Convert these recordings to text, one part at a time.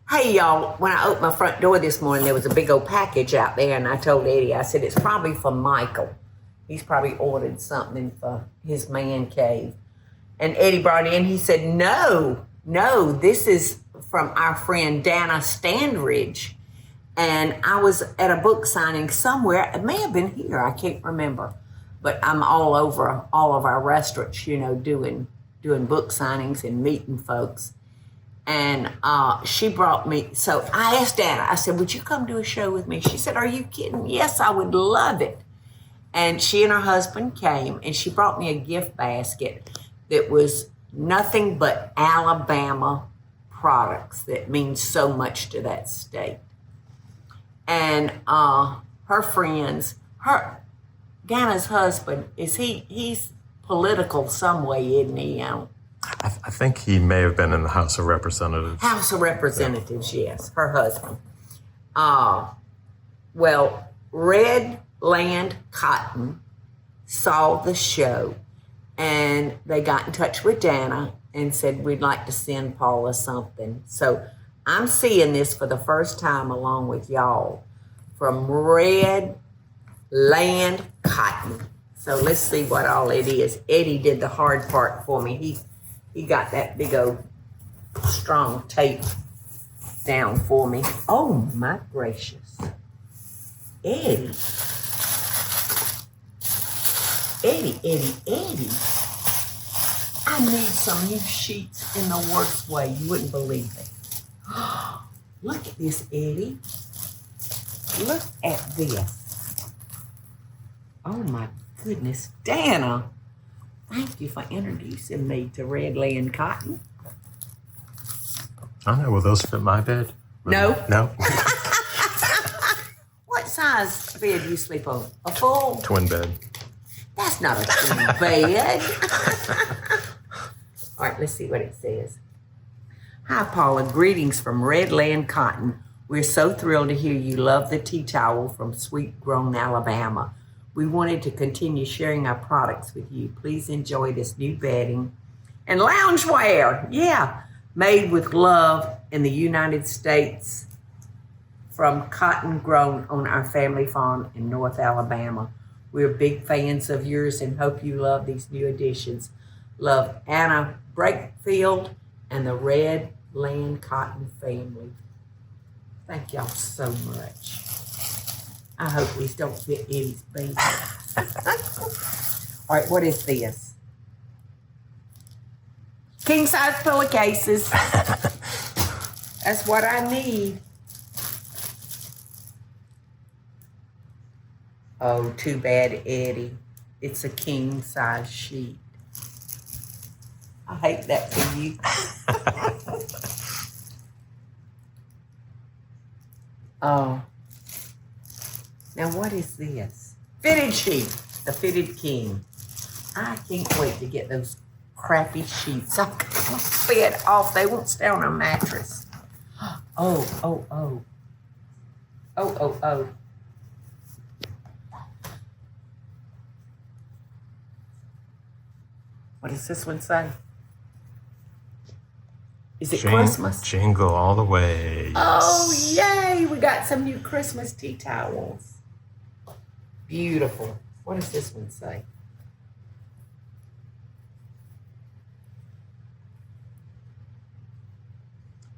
Hey, y'all, when I opened my front door this morning, there was a big old package out there, and I told Eddie, I said, it's probably for Michael. He's probably ordered something for his man cave. And Eddie brought it in. He said, no, this is from our friend Dana Standridge. And I was at a book signing somewhere. It may have been here. I can't remember. But I'm all over all of our restaurants, doing book signings and meeting folks. And she brought me, so I asked Dana, I said, would you come do a show with me? She said, are you kidding? Yes, I would love it. And she and her husband came, and she brought me a gift basket that was nothing but Alabama products that means so much to that state. And her friends, Dana's husband, he's political some way, isn't he? I think he may have been in the House of Representatives. House of Representatives, yes, her husband. Well, Red Land Cotton saw the show, and they got in touch with Dana and said, we'd like to send Paula something. So I'm seeing this for the first time along with y'all from Red Land Cotton. So let's see what all it is. Eddie did the hard part for me. He got that big old strong tape down for me. Oh my gracious. Eddie. I need some new sheets in the worst way. You wouldn't believe it. Look at this, Eddie. Look at this. Oh my goodness. Dana. Thank you for introducing me to Red Land Cotton. I don't know. Will those fit my bed? No. No? What size bed do you sleep on? A full? Twin bed. That's not a twin bed. All right, let's see what it says. Hi, Paula. Greetings from Red Land Cotton. We're so thrilled to hear you love the tea towel from Sweet Grown, Alabama. We wanted to continue sharing our products with you. Please enjoy this new bedding and loungewear. Yeah, made with love in the United States from cotton grown on our family farm in North Alabama. We're big fans of yours and hope you love these new additions. Love, Anna Brakefield and the Red Land Cotton family. Thank y'all so much. I hope these don't fit Eddie's baby. All right, what is this? King size pillowcases. That's what I need. Oh, too bad, Eddie. It's a king size sheet. I hate that for you. Oh. Now, what is this? Fitted sheet, the fitted king. I can't wait to get those crappy sheets. I can't fit off. They won't stay on a mattress. Oh. What does this one say? Is it Christmas? Jingle all the way. Yes. Oh, yay. We got some new Christmas tea towels. Beautiful. What does this one say?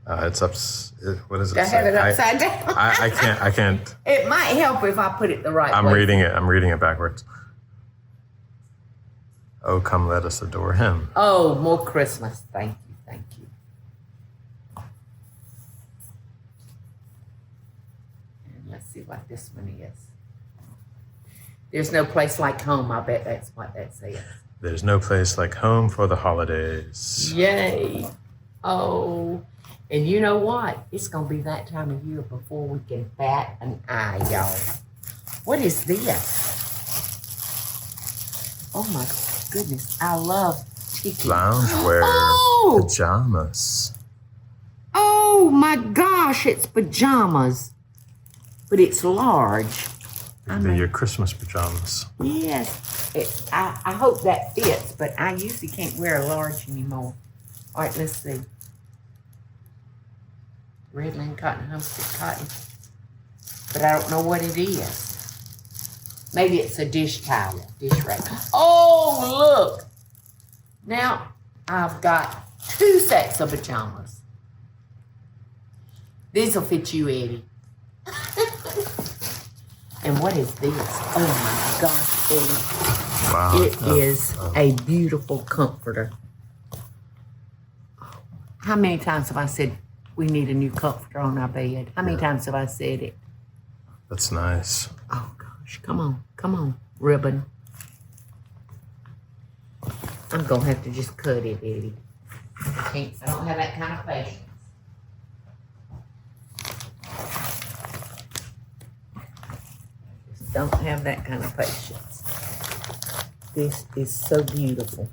It's up. What does it say? I have it upside down. I can't. It might help if I put it the right way. I'm reading it backwards. Oh, come let us adore him. Oh, more Christmas. Thank you. And let's see what this one is. There's no place like home. I bet that's what that says. There's no place like home for the holidays. Yay. Oh, and you know what? It's going to be that time of year before we can bat an eye, y'all. What is this? Oh, my goodness. I love tiki. Loungewear. Oh! Pajamas. Oh, my gosh. It's pajamas. But it's large. They're your Christmas pajamas. Yes. I hope that fits, but I usually can't wear a large anymore. All right, let's see. Red linen cotton, homestead cotton. But I don't know what it is. Maybe it's a dish towel, dish rag. Oh, look. Now I've got 2 sets of pajamas. These will fit you, Eddie. And what is this? Oh my gosh, Eddie. Wow. It is a beautiful comforter. How many times have I said we need a new comforter on our bed? How many times have I said it? That's nice. Oh gosh, come on, ribbon. I'm gonna have to just cut it, Eddie. I don't have that kind of patience. Just don't have that kind of patience. This is so beautiful.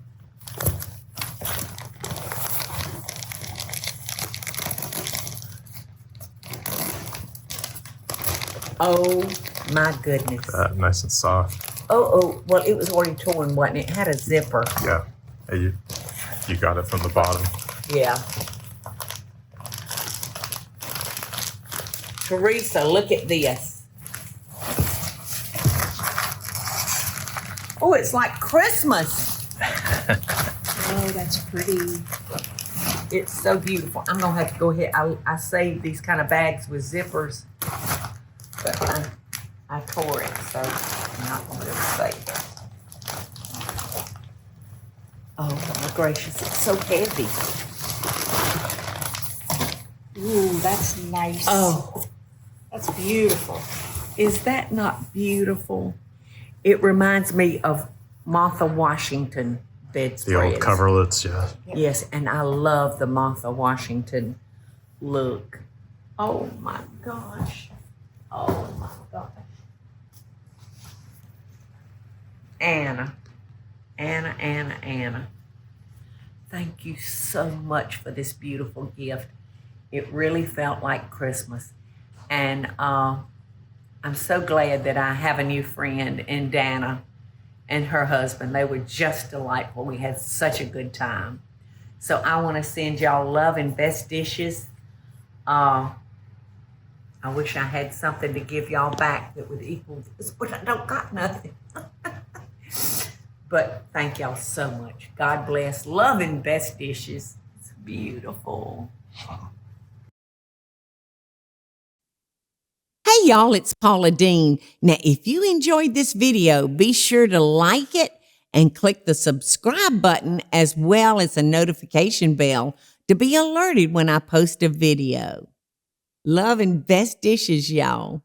Oh my goodness. Nice and soft. Oh, well, it was already torn, wasn't it? It had a zipper. Yeah. Hey, you got it from the bottom. Yeah. Teresa, look at this. Oh, it's like Christmas. Oh, that's pretty. It's so beautiful. I'm going to have to go ahead. I saved these kind of bags with zippers, but I tore it, so I'm not going to save it. Oh, my gracious, it's so heavy. Ooh, that's nice. Oh, That's beautiful. is that not beautiful? It reminds me of Martha Washington bedspreads. The old coverlets, yeah. Yes, and I love the Martha Washington look. Oh my gosh. Oh my gosh. Anna. Thank you so much for this beautiful gift. It really felt like Christmas. And I'm so glad that I have a new friend in Dana and her husband. They were just delightful. We had such a good time. So I want to send y'all love and best dishes. I wish I had something to give y'all back that would equal this, but I don't got nothing. But thank y'all so much. God bless. Love and best dishes. It's beautiful. Hey y'all, it's Paula Deen. Now, if you enjoyed this video, be sure to like it and click the subscribe button as well as the notification bell to be alerted when I post a video. Love and best dishes, y'all.